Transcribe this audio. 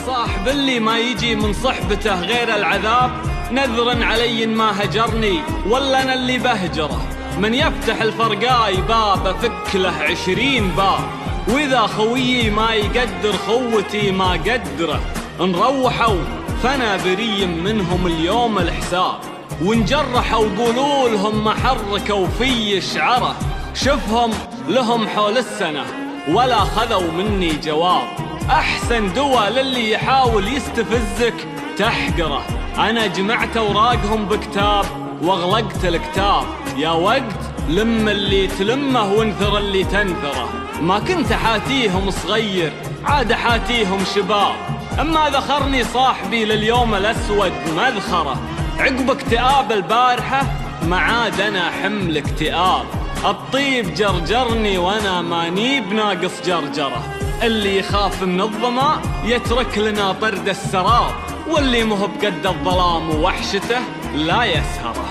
الصاحب اللي ما يجي من صحبته غير العذاب، نذر علي إن ما هجرني ولا أنا اللي بهجره. من يفتح الفرقاي باب أفك له 20 باب، وإذا خويي ما يقدر خوتي ما قدره. نروحوا فأنا بري منهم اليوم الحساب، ونجرحوا قولوا لهم ما حركوا في شعره. شفهم لهم حول السنة ولا خذوا مني جواب، أحسن دوا للي يحاول يستفزك تحقره. أنا جمعت أوراقهم بكتاب واغلقت الكتاب، يا وقت لم اللي تلمه وانثر اللي تنثره. ما كنت حاتيهم صغير عاد حاتيهم شباب، أما ذخرني صاحبي لليوم الأسود مذخرة. عقب اكتئاب البارحة ما عاد أنا حمل اكتئاب، الطيب جرجرني وأنا ماني بناقص جرجرة. اللي يخاف من الظما يترك لنا طرد السراب، واللي مهب قد الظلام ووحشته لا يسهره.